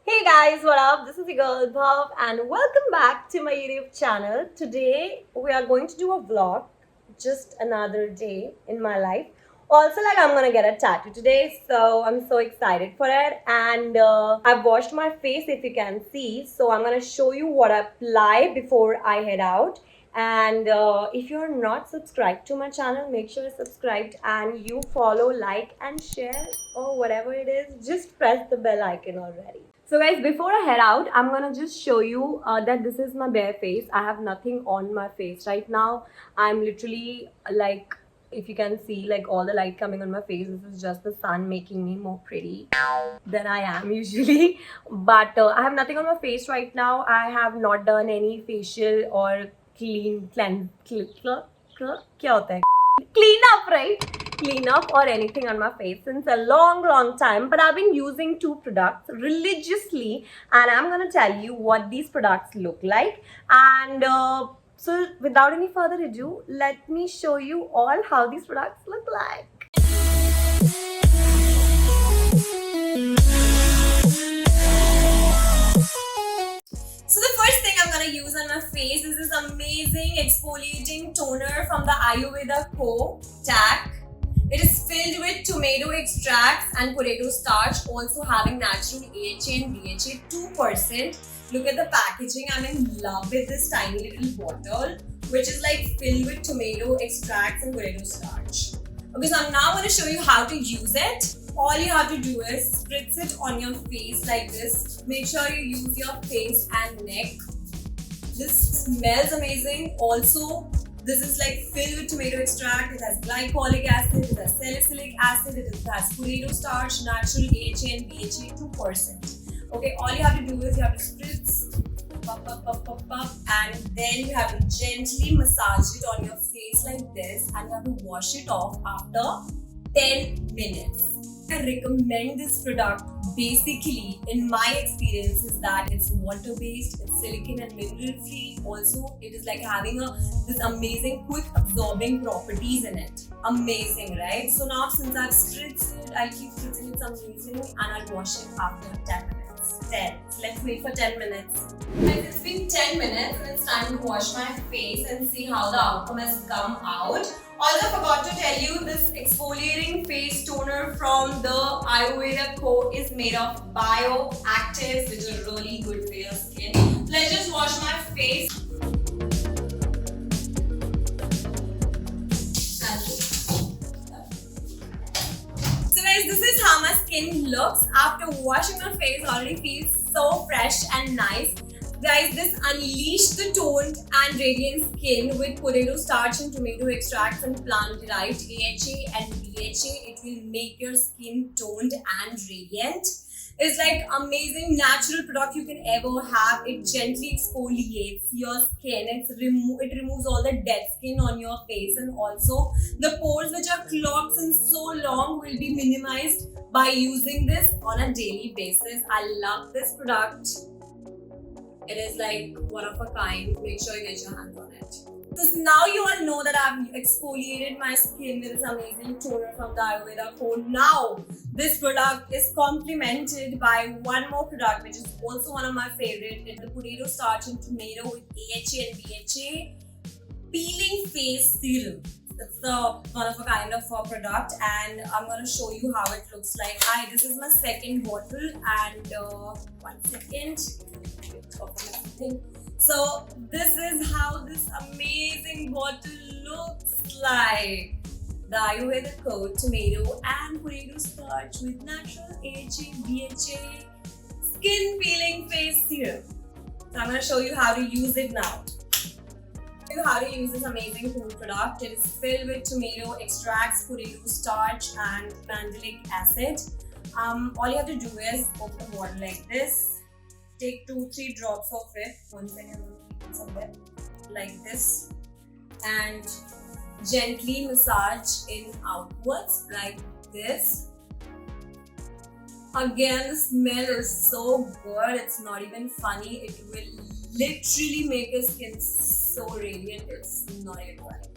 Hey guys, what up? This is your girl Bhav and welcome back to my YouTube channel. Today we are going to do a vlog, just another day in my life. Also, like I'm gonna get a tattoo today, so I'm so excited for it. And I've washed my face, if you can see. So I'm gonna show you what I apply before I head out. And if you're not subscribed to my channel, make sure you're subscribed and you follow, like, and share or whatever it is. Just press the bell icon already. So guys, before I head out, I'm gonna just show you that this is my bare face. I have nothing on my face right now. I'm literally like, if you can see, like all the light coming on my face. This is just the sun making me more pretty than I am usually. But I have nothing on my face right now. I have not done any facial or क्या होता है? Clean up, right? Clean up or anything on my face since a long time, but I've been using two products religiously, and I'm gonna tell you what these products look like. And so without any further ado, let me show you all how these products look like. So the first thing I'm gonna use on my face is this amazing exfoliating toner from the Ayurveda Co. TAC. It is filled with tomato extracts and potato starch, also having natural AHA and BHA 2%. Look at the packaging. I'm in love with this tiny little bottle, which is like filled with tomato extracts and potato starch. Okay, so I'm now going to show you how to use it. All you have to do is spritz it on your face like this. Make sure you use your face and neck. This smells amazing. Also, this is like filled with tomato extract. It has glycolic acid, it has salicylic acid, it has potato starch, natural AHA and BHA 2%. Okay, all you have to do is you have to spritz, puff, and then you have to gently massage it on your face like this, and you have to wash it off after 10 minutes. I recommend this product basically, in my experience, is that it's water based, it's silicone and mineral free. Also, it is like having this amazing quick absorbing properties in it. Amazing, right? So now since I've spritzed it, I'll keep spritzing it. It's amazing, and I'll wash it after 10 minutes. 10. So let's wait for 10 minutes. Guys, it's been 10 minutes and it's time to wash my face and see how the outcome has come out. Also forgot to tell you, this exfoliating face toner from the Ayurveda Co. is made of bioactives, which are really good for your skin. Let's just wash my face. So guys, this is how my skin looks after washing my face. Already feels so fresh and nice. Guys, this unleashed the toned and radiant skin with potato starch and tomato extracts and plant-derived AHA and BHA. It will make your skin toned and radiant. It's like amazing natural product you can ever have. It gently exfoliates your skin. It removes all the dead skin on your face, and also the pores which are clogged since so long will be minimized by using this on a daily basis. I love this product. It is like one of a kind. Make sure you get your hands on it. So now you all know that I've exfoliated my skin with this amazing toner from the Ayurveda Co. Now, this product is complemented by one more product, which is also one of my favorite. It's the potato starch and tomato with AHA and BHA peeling face serum. It's the one of a kind of a product, and I'm gonna show you how it looks like. This is my second bottle, and 1 second. So this is how this amazing bottle looks like. The Ayurveda Co. tomato and potato starch with natural AHA, BHA skin peeling face serum. So I'm gonna show you how to use it now. How to use this amazing cool product. It is filled with tomato extracts, potato starch, and mandelic acid. All you have to do is open the bottle like this. Take 2-3 drops of it. 1 second, somewhere like this, and gently massage in outwards like this. Again, the smell is so good. It's not even funny. It will literally make your skin so radiant. It's not even funny.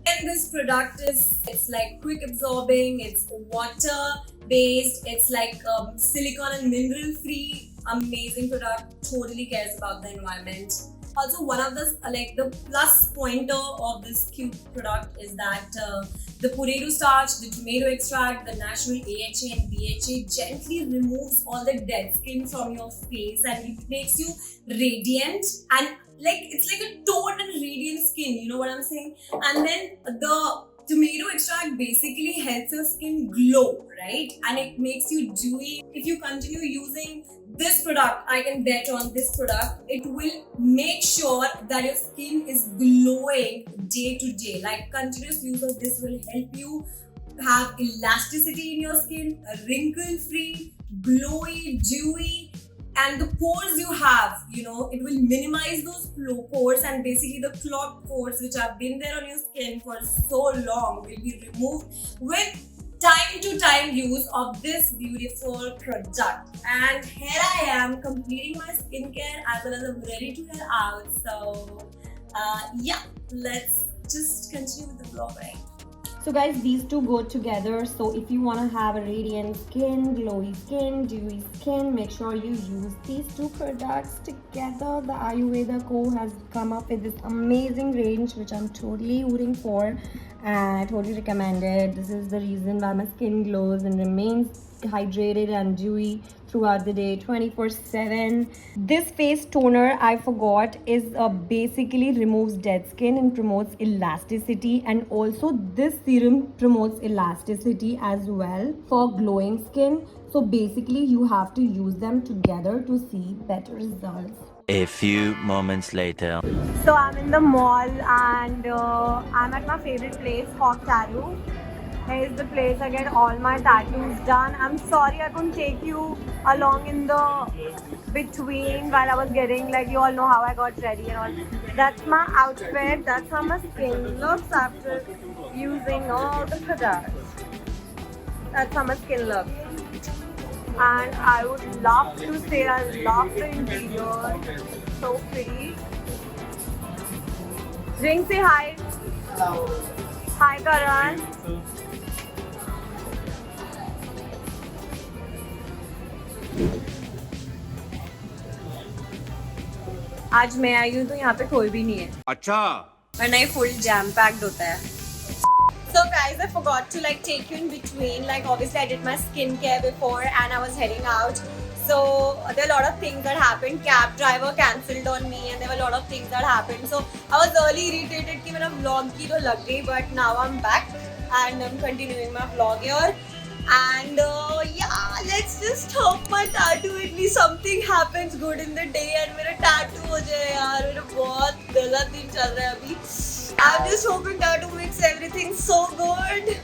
And this product it's like quick absorbing. It's water based. It's like silicone and mineral free. Amazing product, totally cares about the environment. Also, one of the plus pointer of this cute product is that the potato starch, the tomato extract, the natural AHA and BHA gently removes all the dead skin from your face and it makes you radiant and it's like a toned and radiant skin. You know what I'm saying? And then the tomato extract basically helps your skin glow, right? And it makes you dewy. If you continue using this product, I can bet on this product, it will make sure that your skin is glowing day to day. Like continuous use of this will help you have elasticity in your skin, wrinkle free, glowy, dewy, and the pores you have, it will minimize those pores, and basically the clogged pores which have been there on your skin for so long will be removed with time to time use of this beautiful product. And here I am completing my skincare as well as I'm ready to head out. So yeah, let's just continue with the vlog, right? So guys, these two go together. So if you want to have a radiant skin, glowy skin, dewy skin, make sure you use these two products together. The Ayurveda Co has come up with this amazing range which I'm totally rooting for and I totally recommend it. This is the reason why my skin glows and remains hydrated and dewy throughout the day 24/7. This face toner, I forgot, is basically removes dead skin and promotes elasticity, and also this serum promotes elasticity as well for glowing skin. So basically you have to use them together to see better results. A few moments later. So I'm in the mall and I'm at my favorite place, Hawk Tattoo. Here is the place I get all my tattoos done. I'm sorry I couldn't take you along in the between while I was getting, you all know how I got ready and all. That's my outfit. That's how my skin looks after using all the products. That's how my skin looks. And I would love to say I love the interior. So pretty. Ring, say hi. Hello. Hi Karan. आज मैं आई हूँ तो यहाँ पे कोई भी नहीं है. अच्छा. वरना ये full jam packed होता है. So guys, I forgot to take you in between. Obviously I did my skincare before and I was heading out. So there are a lot of things that happened. Cab driver cancelled on me and there were a lot of things that happened. So I was really irritated कि मेरा vlog की तो लग गई, but now I'm back and I'm continuing my vlog here. And yeah, let's just hope my tattoo, at least something happens good in the day and मेरा tattoo हो जाए यार. मेरा बहुत गलत दिन चल रहा है अभी. I'm just hoping tattoo makes everything so good.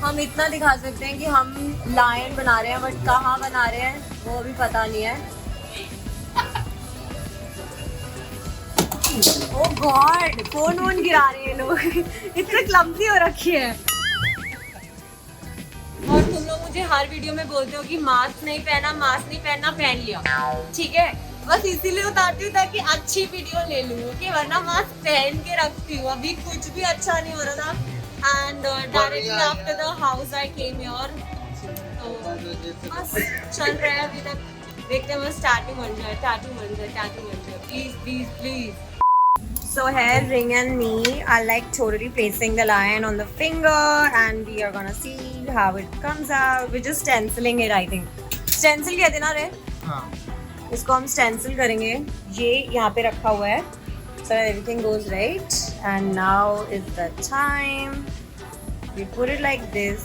हम इतना दिखा सकते हैं कि हम लायन बना रहे हैं, बट कहाँ बना रहे हैं वो अभी पता नहीं है. ओह गॉड, फोन गिरा रहे हैं लोग. इतने क्लमजी हो रखी है. और तुम लोग मुझे हर वीडियो में बोलते हो कि मास्क नहीं पहनना, पहन लिया. ठीक है, बस इसीलिए उतारती हूँ ताकि अच्छी वीडियो ले लूँ, कि वरना मास्क पहन के रखती हूँ. अभी कुछ भी अच्छा नहीं हो रहा था. And directly after the house I came here. तो बस चल रहा है अभी तक. देखते हैं बस tattoo बन जाए. Please. So here Ring and me are totally placing the lion on the finger and we are gonna see how it comes out. We're just stenciling it, I think. Stencil कहते ना रे? हाँ. इसको हम stencil करेंगे. ये यहाँ पे रखा हुआ है. So everything goes right, and now is the time. We put it like this,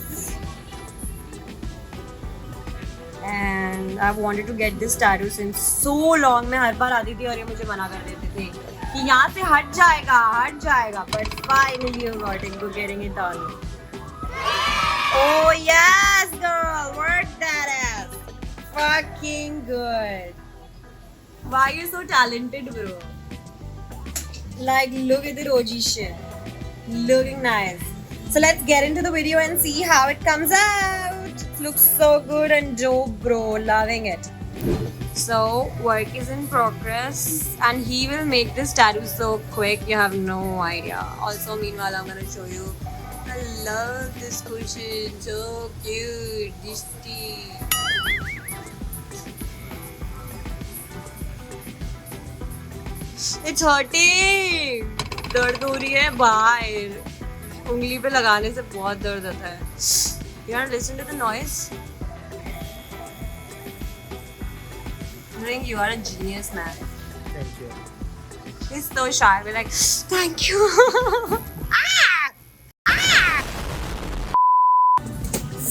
and I've wanted to get this tattoo since so long. मैं हर बार आती थी और ये मुझे मना कर देते थे कि यहाँ से हट जाएगा. But finally you got it. Go getting it done. Oh yes, girl, work that ass. Fucking good. Why you so talented, bro? Look at the Roji shit. Looking nice. So let's get into the video and see how it comes out. It's looks so good and dope, bro. Loving it. So, work is in progress and he will make this tattoo so quick, you have no idea. Also, meanwhile, I'm gonna show you. I love this cushion, so cute. This tea. It's hurting. दर्द हो रही है बाहर. उंगली पे लगाने से बहुत दर्द होता है. You want to listen to the noise? Ring, you are a genius, man. Thank you. He's so shy. We're like, thank you.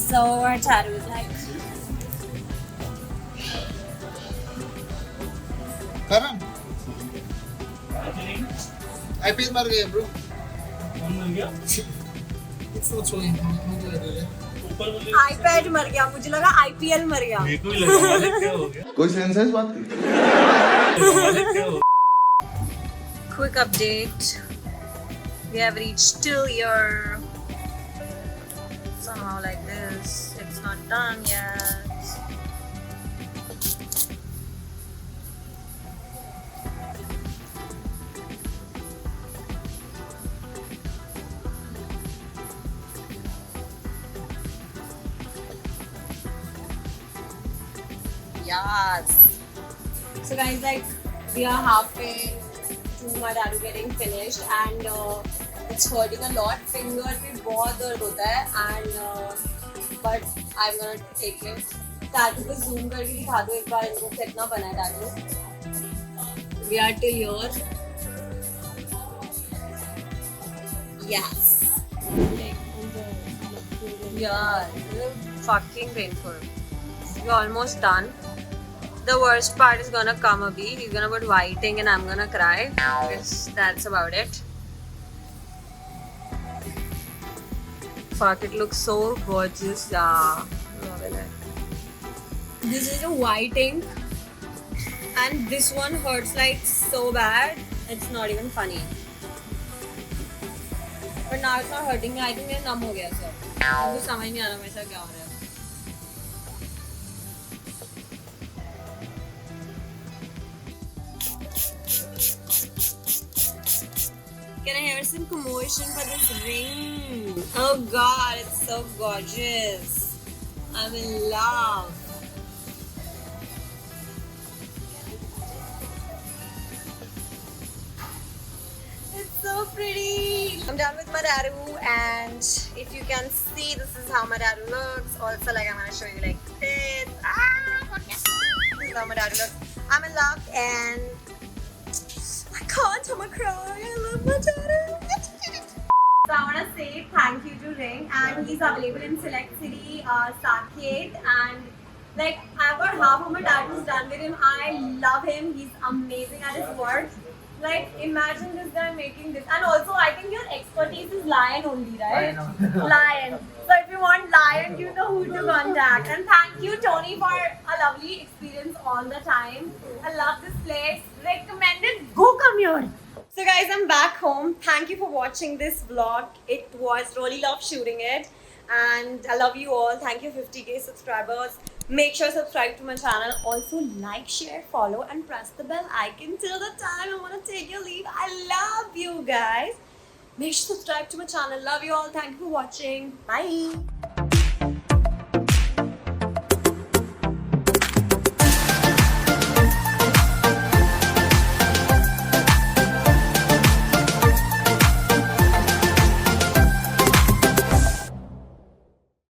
So our tattoo is like. Karan. IPL मर गए bro. कौन मर गया? It's not showing. मुझे लग रहा है. ऊपर बोले iPad मर गया. मुझे लगा IPL मर गया. मेरे को भी लगा वाले क्या हो गया? कोई सेंस है इस बात की? वाले क्या हो? Quick update. We have reached till here. Somehow like this. It's not done yet. Yes. So guys, like we are halfway to my tattoo getting finished and it's hurting a lot. Finger पे बहुत दर्द होता है and but I'm gonna take it. Tattoo पे zoom करके दिखा दो एक बार इनको कितना बना है tattoo. We are till here. Yes. Yeah, it's fucking painful. We're almost done. The worst part is gonna come abhi. He's gonna put whiting and I'm gonna cry. Yes, that's about it. Fuck, it looks so gorgeous. Yeah, loving it. This is a white ink, and this one hurts like so bad. It's not even funny. But now it's not hurting me. I think मेरा numb हो गया सब. मुझे समझ नहीं आ रहा मेरे साथ क्या हो रहा है. Can I hear some commotion for this ring? Oh god, it's so gorgeous. I'm in love. It's so pretty. I'm done with my tattoo and if you can see, this is how my tattoo looks. Also, like I'm gonna show you like this. This is how my tattoo looks. I'm in love and I can't, I'm gonna cry. I love my tattoo. So I want to say thank you to Ring and he's available in Select City, Saket and like I've got half of my tattoos done with him. I love him. He's amazing at his work. Like imagine this guy making this and also I think your expertise is lion only, right? Lion. So if you want lion, you know who to contact. And thank you Tony for a lovely experience all the time. I love this place. Recommended. Go come here. So guys, I'm back home. Thank you for watching this vlog. It was really love shooting it. And I love you all. Thank you 50k subscribers. Make sure to subscribe to my channel. Also like, share, follow and press the bell icon till the time I want to take your leave. I love you guys. Make sure to subscribe to my channel. Love you all. Thank you for watching. Bye.